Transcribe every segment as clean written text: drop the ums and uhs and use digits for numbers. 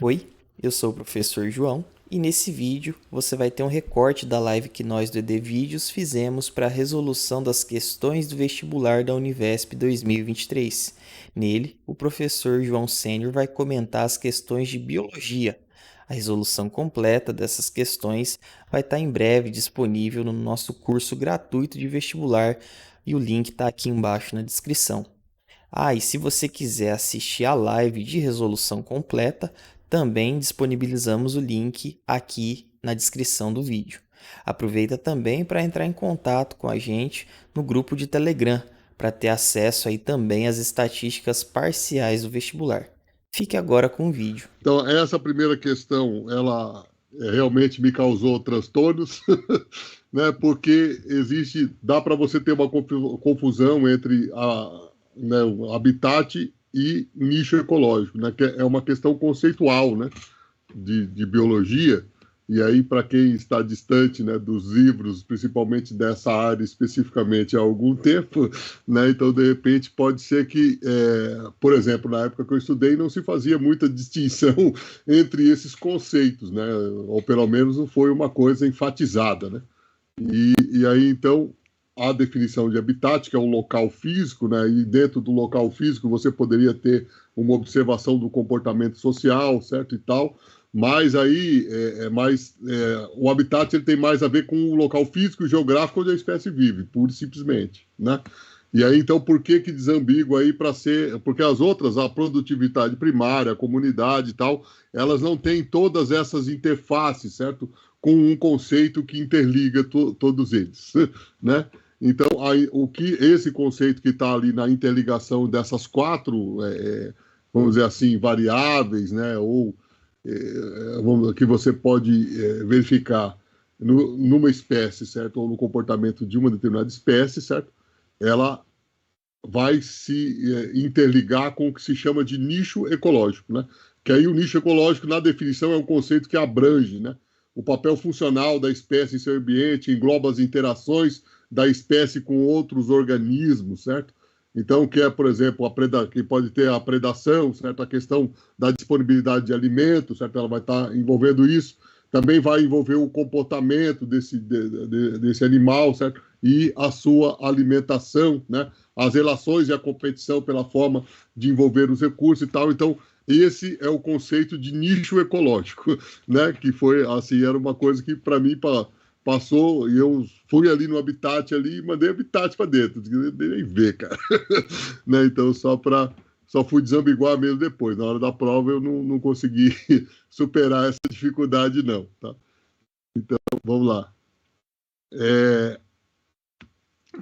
Oi, eu sou o professor João e nesse vídeo você vai ter um recorte da live que nós do ED Vídeos fizemos para a resolução das questões do vestibular da Univesp 2023. Nele, o professor João Sênior vai comentar as questões de biologia. A resolução completa dessas questões vai estar em breve disponível no nosso curso gratuito de vestibular e o link está aqui embaixo na descrição. E se você quiser assistir a live de resolução completa, também disponibilizamos o link aqui na descrição do vídeo. Aproveita também para entrar em contato com a gente no grupo de Telegram, para ter acesso aí também às estatísticas parciais do vestibular. Fique agora com o vídeo. Então, essa primeira questão, ela realmente me causou transtornos, né? Porque dá para você ter uma confusão entre o habitat e nicho ecológico, né? Que é uma questão conceitual, né? De biologia. E aí, para quem está distante, né, dos livros, principalmente dessa área especificamente há algum tempo, né, então, de repente, pode ser que, por exemplo, na época que eu estudei, não se fazia muita distinção entre esses conceitos, né, ou pelo menos não foi uma coisa enfatizada, né? E aí, então, a definição de habitat, que é um local físico, né, e dentro do local físico você poderia ter uma observação do comportamento social, certo, e tal, mas aí o habitat ele tem mais a ver com o local físico e geográfico onde a espécie vive, pura e simplesmente, né? E aí, então, por que desambíguo aí para ser... Porque as outras, a produtividade primária, a comunidade e tal, elas não têm todas essas interfaces, certo? Com um conceito que interliga todos eles, né? Então, aí, esse conceito que está ali na interligação dessas quatro, vamos dizer assim, variáveis, né? Ou que você pode verificar numa espécie, certo? Ou no comportamento de uma determinada espécie, certo? Ela vai se interligar com o que se chama de nicho ecológico, né? Que aí o nicho ecológico, na definição, é um conceito que abrange, né? O papel funcional da espécie em seu ambiente, engloba as interações da espécie com outros organismos, certo? Então, que é, por exemplo, que pode ter a predação, certo? A questão da disponibilidade de alimentos, certo? Ela vai estar envolvendo isso. Também vai envolver o comportamento desse animal, certo? E a sua alimentação, né? As relações e a competição pela forma de envolver os recursos e tal. Então, esse é o conceito de nicho ecológico, né? Que foi, assim, era uma coisa que, para mim, passou, e eu fui ali no habitat ali e mandei habitat para dentro, nem ver, cara. Né? Então, só fui desambiguar mesmo depois. Na hora da prova eu não consegui superar essa dificuldade, não. Tá? Então, vamos lá.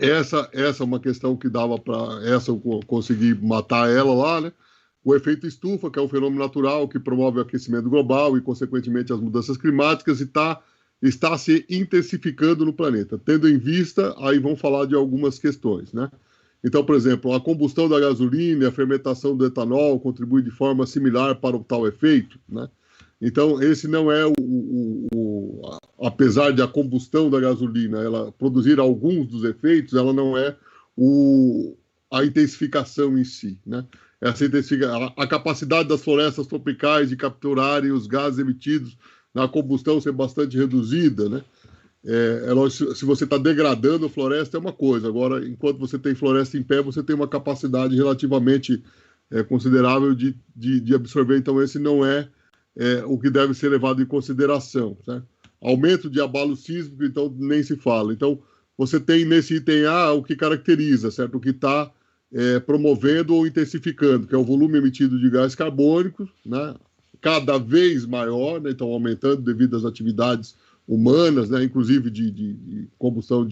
Essa é uma questão que dava para... Essa eu consegui matar ela lá, né? O efeito estufa, que é um fenômeno natural que promove o aquecimento global e, consequentemente, as mudanças climáticas, e está se intensificando no planeta. Tendo em vista, aí vão falar de algumas questões, né? Então, por exemplo, a combustão da gasolina e a fermentação do etanol contribuem de forma similar para o tal efeito, né? Então, esse não é apesar de a combustão da gasolina ela produzir alguns dos efeitos, ela não é a intensificação em si, né? A capacidade das florestas tropicais de capturarem os gases emitidos na combustão ser bastante reduzida, né? Lógico, se você está degradando a floresta é uma coisa, agora, enquanto você tem floresta em pé, você tem uma capacidade relativamente considerável de absorver, então esse não é o que deve ser levado em consideração, certo? Aumento de abalo sísmico, então nem se fala. Então, você tem nesse item A o que caracteriza, certo? O que está promovendo ou intensificando, que é o volume emitido de gás carbônico, né? Cada vez maior, né? Então aumentando devido às atividades humanas, né? Inclusive de combustão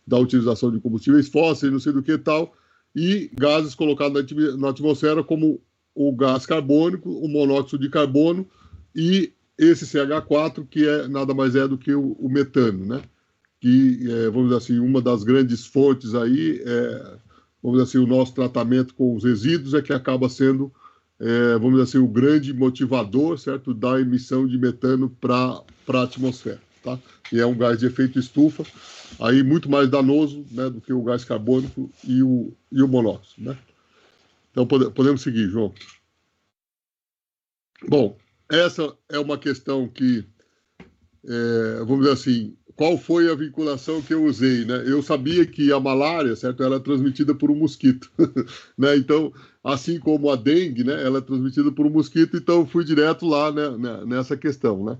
da utilização de combustíveis fósseis, não sei do que tal, e gases colocados na atmosfera como o gás carbônico, o monóxido de carbono e esse CH4, que nada mais é do que o metano, né? Que, vamos dizer assim, uma das grandes fontes aí vamos dizer assim, o nosso tratamento com os resíduos que acaba sendo, vamos dizer assim, o grande motivador, certo, da emissão de metano para a atmosfera, tá? E é um gás de efeito estufa, aí muito mais danoso, né, do que o gás carbônico e o monóxido, né? Então podemos seguir, João. Bom, essa é uma questão que, vamos dizer assim, qual foi a vinculação que eu usei, né? Eu sabia que a malária, certo, ela é transmitida por um mosquito, né? Então, assim como a dengue, né, ela é transmitida por um mosquito, então eu fui direto lá, né, nessa questão, né?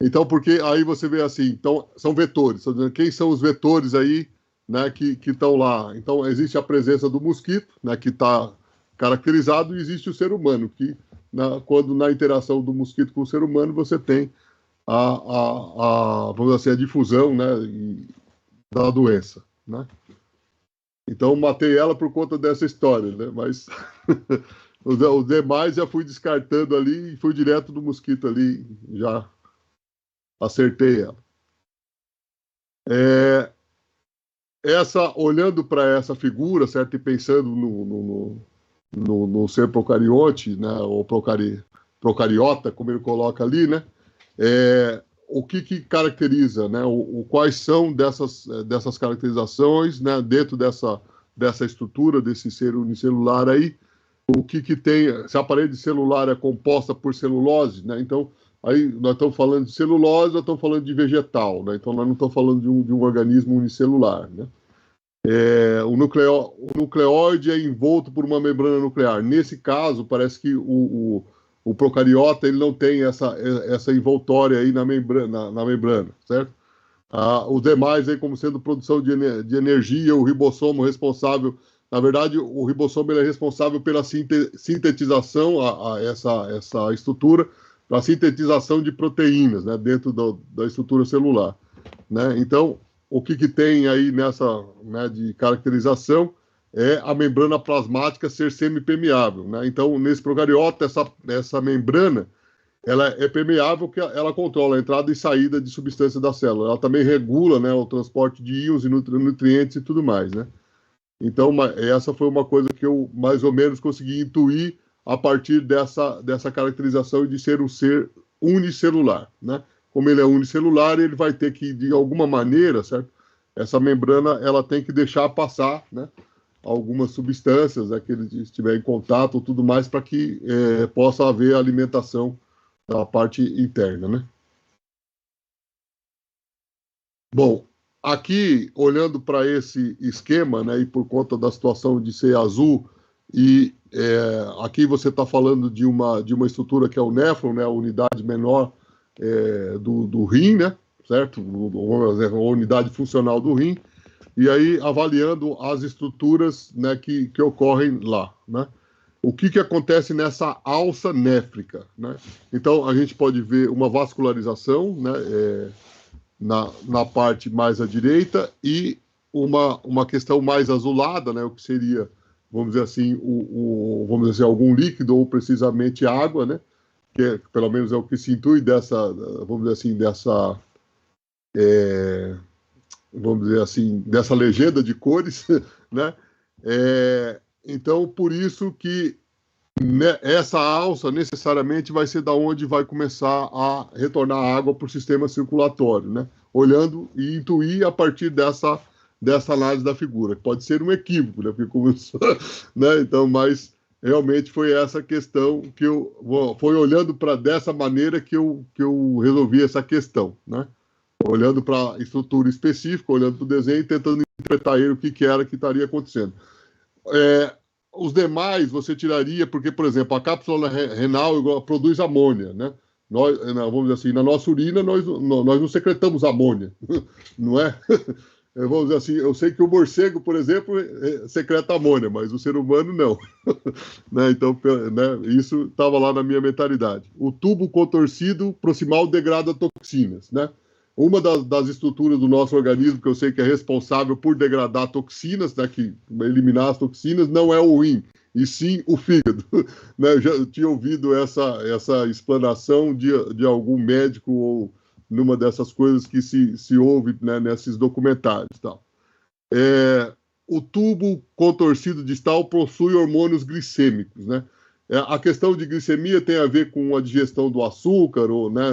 Então, porque aí você vê assim, então são vetores, quem são os vetores aí, né, que estão lá? Então, existe a presença do mosquito, né, que está caracterizado, e existe o ser humano, que quando na interação do mosquito com o ser humano, você tem vamos dizer assim, a difusão, né, da doença, né? Então, matei ela por conta dessa história, né? Mas os demais já fui descartando ali e fui direto do mosquito ali, já acertei ela. Olhando para essa figura, certo, e pensando no ser procariote, né, ou procariota, como ele coloca ali, né, o que caracteriza, né, quais são dessas caracterizações, né, dentro dessa estrutura, desse ser unicelular aí, o que tem, se a parede celular é composta por celulose, né, então, aí nós estamos falando de celulose, nós estamos falando de vegetal, né, então nós não estamos falando de um organismo unicelular, né. O nucleóide é envolto por uma membrana nuclear. Nesse caso, parece que o procariota ele não tem essa envoltória aí na membrana, certo? Os demais aí como sendo produção de energia, o ribossomo responsável, na verdade, o ribossomo ele é responsável pela sintetização, essa estrutura, pela sintetização de proteínas, né, dentro da estrutura celular, né? Então, o que tem aí nessa, né, de caracterização é a membrana plasmática ser semipermeável, né? Então, nesse procariota, essa membrana ela é permeável, que ela controla a entrada e saída de substância da célula. Ela também regula, né, o transporte de íons e nutrientes e tudo mais, né? Então, essa foi uma coisa que eu mais ou menos consegui intuir a partir dessa caracterização de ser um ser unicelular, né? Como ele é unicelular, ele vai ter que, de alguma maneira, certo? Essa membrana, ela tem que deixar passar, né, algumas substâncias, né, que ele estiver em contato ou tudo mais, para que possa haver alimentação da parte interna, né? Bom, aqui, olhando para esse esquema, né, e por conta da situação de ser azul, e aqui você está falando de uma estrutura que é o néfron, né, a unidade menor do rim, né, certo? A unidade funcional do rim, e aí avaliando as estruturas, né, que ocorrem lá, né? O que acontece nessa alça néfrica, né? Então, a gente pode ver uma vascularização, né, na parte mais à direita, e uma questão mais azulada, né, o que seria, vamos dizer assim, vamos dizer assim, algum líquido, ou precisamente água, né, que pelo menos é o que se intui vamos dizer assim, vamos dizer assim, dessa legenda de cores, né? Então, por isso que essa alça necessariamente vai ser da onde vai começar a retornar a água para o sistema circulatório, né? Olhando e intuir a partir dessa análise da figura. Pode ser um equívoco, né? Porque começou, né? Então, mas realmente foi essa questão que foi olhando para dessa maneira que eu resolvi essa questão, né? Olhando para a estrutura específica, olhando para o desenho e tentando interpretar ele, o que era que estaria acontecendo. Os demais você tiraria, porque, por exemplo, a cápsula renal produz amônia, né? Nós, vamos dizer assim, na nossa urina nós não secretamos amônia, não é? Vamos dizer assim, eu sei que o morcego, por exemplo, secreta amônia, mas o ser humano não. Né? Então, né, isso estava lá na minha mentalidade. O tubo contorcido proximal degrada toxinas, né? Uma das estruturas do nosso organismo que eu sei que é responsável por degradar toxinas, né, que eliminar as toxinas, não é o rim, e sim o fígado. Né? Eu já tinha ouvido essa explanação de algum médico ou numa dessas coisas que se ouve, né, nesses documentários. Tal. O tubo contorcido distal possui hormônios glicêmicos, né? A questão de glicemia tem a ver com a digestão do açúcar, ou, né,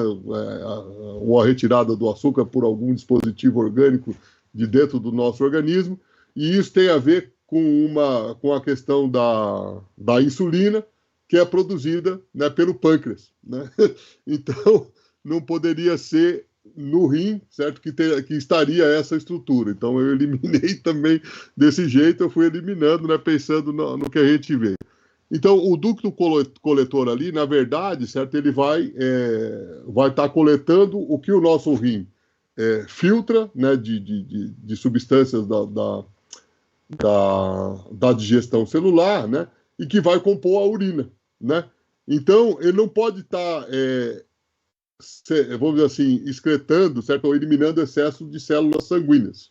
ou a retirada do açúcar por algum dispositivo orgânico de dentro do nosso organismo, e isso tem a ver com a questão da insulina, que é produzida, né, pelo pâncreas, né? Então, não poderia ser no rim, certo? Que estaria essa estrutura. Então, eu eliminei também desse jeito, eu fui eliminando, né, pensando no que a gente vê. Então, o ducto coletor ali, na verdade, certo, ele vai estar coletando o que o nosso rim filtra, né, de substâncias da digestão celular, né, e que vai compor a urina, né? Então, ele não pode estar, vamos dizer assim, excretando, certo, ou eliminando excesso de células sanguíneas,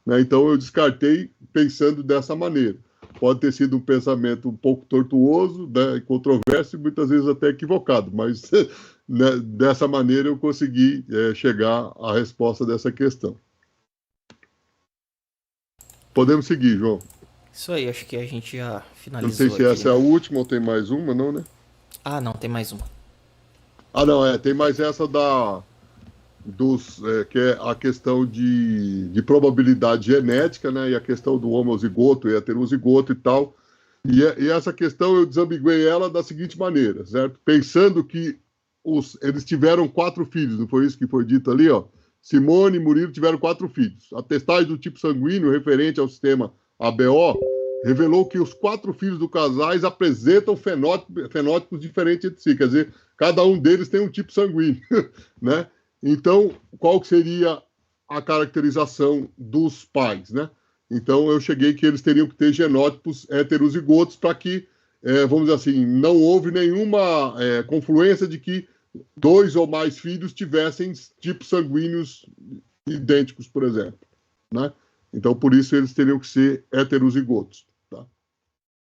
né? Então, eu descartei pensando dessa maneira. Pode ter sido um pensamento um pouco tortuoso, né, controverso e muitas vezes até equivocado, mas né, dessa maneira eu consegui chegar à resposta dessa questão. Podemos seguir, João. Isso aí, acho que a gente já Eu não sei finalizou se aqui, essa é né? a última ou tem mais uma, não, né? Ah, não, tem mais uma. Ah, não, tem mais essa que é a questão de probabilidade genética, né? E a questão do homozigoto e heterozigoto e tal. E essa questão eu desambiguei ela da seguinte maneira, certo? Pensando que eles tiveram 4 filhos, não foi isso que foi dito ali, ó? Simone e Murilo tiveram 4 filhos. A testagem do tipo sanguíneo referente ao sistema ABO revelou que os 4 filhos do casais apresentam fenótipos diferentes entre si, quer dizer, cada um deles tem um tipo sanguíneo, né? Então, qual seria a caracterização dos pais, né? Então, eu cheguei que eles teriam que ter genótipos heterozigotos para que, vamos dizer assim, não houve nenhuma confluência de que 2 ou mais filhos tivessem tipos sanguíneos idênticos, por exemplo, né? Então, por isso, eles teriam que ser heterozigotos.